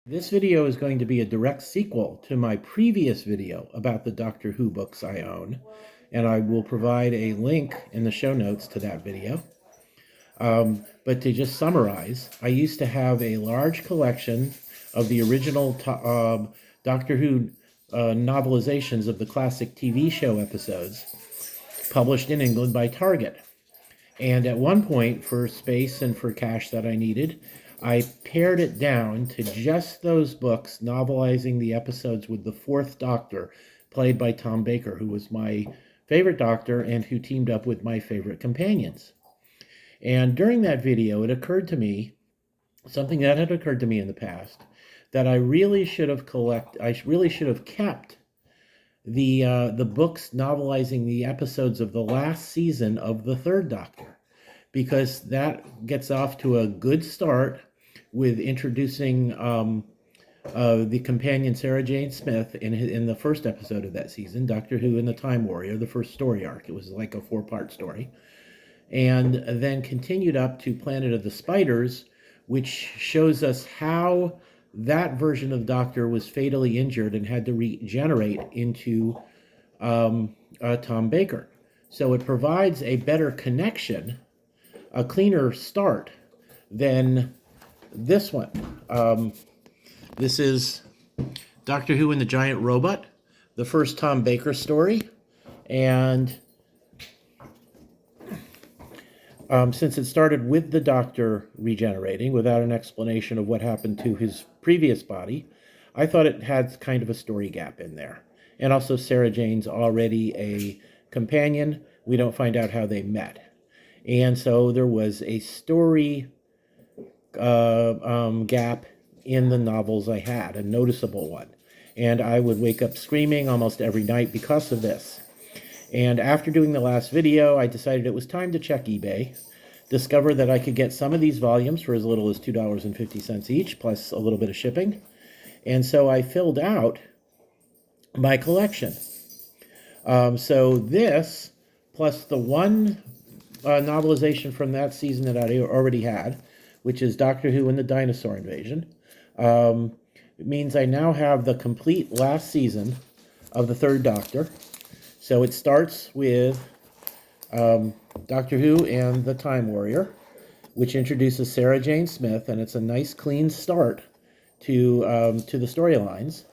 This video is going to be a direct sequel to my previous video about the Doctor Who books I own, and I will provide a link in the show notes to that video. But to just summarize, I used to have a large collection of the original Doctor Who novelizations of the classic TV show episodes published in England by Target. And at one point, for space and for cash that I needed, I pared it down to just those books novelizing the episodes with the Fourth Doctor, played by Tom Baker, who was my favorite Doctor and who teamed up with my favorite companions. And during that video, it occurred to me, something that had occurred to me in the past, that I really should have kept the books novelizing the episodes of the last season of the Third Doctor, because that gets off to a good start with introducing the companion Sarah Jane Smith in the first episode of that season, Doctor Who and the Time Warrior, the first story arc. It was like a 4-part story. And then continued up to Planet of the Spiders, which shows us how that version of Doctor was fatally injured and had to regenerate into Tom Baker. So it provides a better connection, a cleaner start than this one. This is Doctor Who and the Giant Robot, the first Tom Baker story. And since it started with the Doctor regenerating without an explanation of what happened to his previous body, I thought it had kind of a story gap in there. And also Sarah Jane's already a companion. We don't find out how they met. And so there was a story gap in the novels I had, a noticeable one. And I would wake up screaming almost every night because of this. And after doing the last video, I decided it was time to check eBay, discover that I could get some of these volumes for as little as $2.50 each, plus a little bit of shipping. And so I filled out my collection. So this, plus the one novelization from that season that I already had, which is Doctor Who and the Dinosaur Invasion, it means I now have the complete last season of the Third Doctor. So it starts with Doctor Who and the Time Warrior, which introduces Sarah Jane Smith, and it's a nice clean start to the storylines.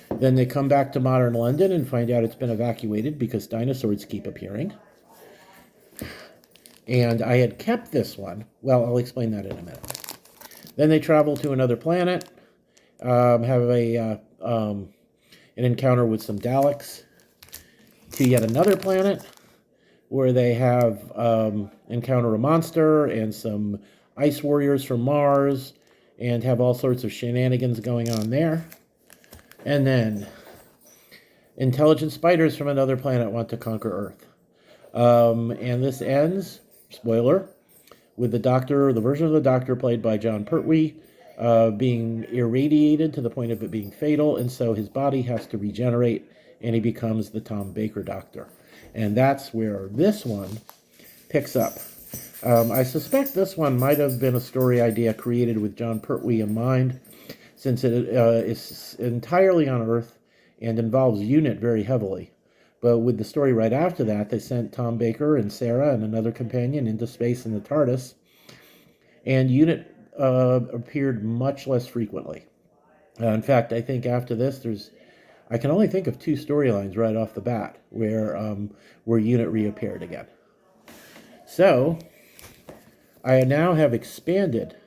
Then they come back to modern London and find out it's been evacuated because dinosaurs keep appearing. And I had kept this one. Well, I'll explain that in a minute. Then they travel to another planet, have an encounter with some Daleks, to yet another planet where they have encounter a monster and some ice warriors from Mars and have all sorts of shenanigans going on there. And then intelligent spiders from another planet want to conquer Earth. And this ends, spoiler, with the Doctor, the version of the Doctor played by Jon Pertwee, being irradiated to the point of it being fatal, and so his body has to regenerate, and he becomes the Tom Baker Doctor. And that's where this one picks up. I suspect this one might have been a story idea created with Jon Pertwee in mind, since it is entirely on Earth and involves UNIT very heavily. But with the story right after that, they sent Tom Baker and Sarah and another companion into space in the TARDIS, and UNIT appeared much less frequently. In fact, I think after this, I can only think of 2 storylines right off the bat where UNIT reappeared again. So I now have expanded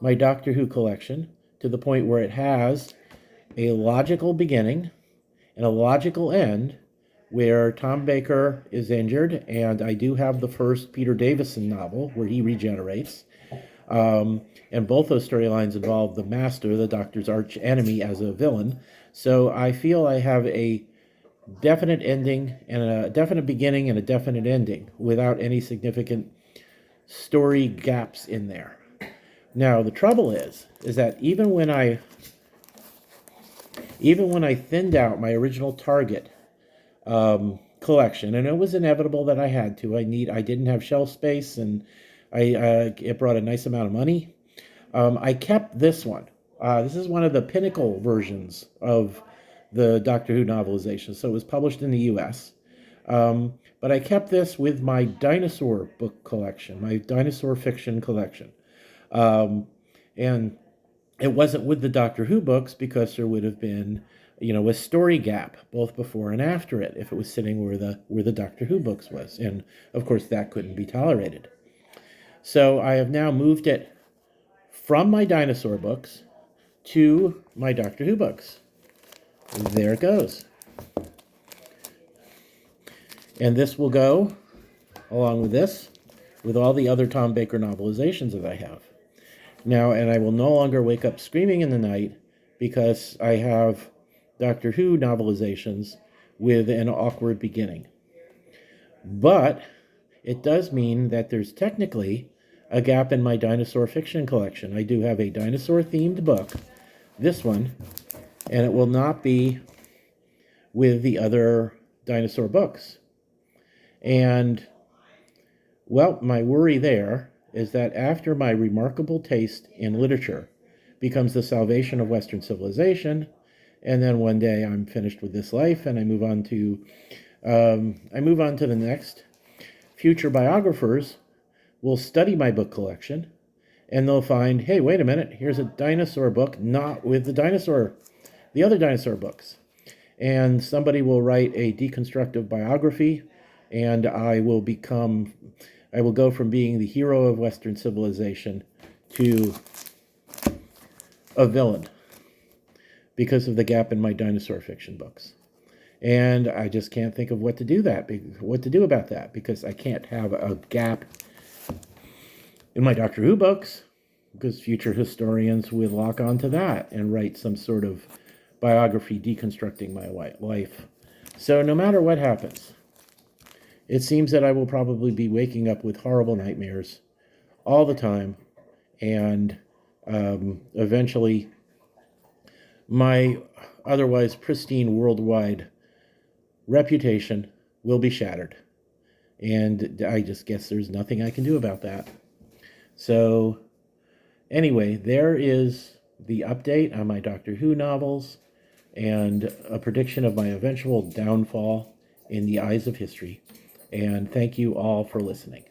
my Doctor Who collection to the point where it has a logical beginning and a logical end, where Tom Baker is injured, and I do have the first Peter Davison novel where he regenerates. And both those storylines involve the Master, the Doctor's arch enemy, as a villain. So I feel I have a definite ending and a definite beginning and a definite ending without any significant story gaps in there. Now the trouble is that even when I thinned out my original Target collection, and it was inevitable that I had to. I didn't have shelf space, and it brought a nice amount of money. I kept this one, This is one of the pinnacle versions of the Doctor Who novelization. So it was published in the U.S. But I kept this with my dinosaur book collection, my dinosaur fiction collection. And it wasn't with the Doctor Who books because there would have been, a story gap both before and after it if it was sitting where the Doctor Who books was, and of course that couldn't be tolerated. So I have now moved it from my dinosaur books to my Doctor Who books. There it goes, and this will go along with this, with all the other Tom Baker novelizations that I have. Now, and I will no longer wake up screaming in the night because I have Doctor Who novelizations with an awkward beginning. But it does mean that there's technically a gap in my dinosaur fiction collection. I do have a dinosaur-themed book, this one, and it will not be with the other dinosaur books. And, well, my worry there is that after my remarkable taste in literature becomes the salvation of Western civilization, and then one day I'm finished with this life and I move on to the next, future biographers will study my book collection and they'll find, hey, wait a minute, here's a dinosaur book not with the other dinosaur books. And somebody will write a deconstructive biography, and I will go from being the hero of Western civilization to a villain because of the gap in my dinosaur fiction books. And I just can't think of what to do about that, because I can't have a gap in my Doctor Who books, because future historians will lock onto that and write some sort of biography deconstructing my life. So no matter what happens, it seems that I will probably be waking up with horrible nightmares all the time, and eventually my otherwise pristine worldwide reputation will be shattered. And I just guess there's nothing I can do about that. So anyway, there is the update on my Doctor Who novels and a prediction of my eventual downfall in the eyes of history. And thank you all for listening.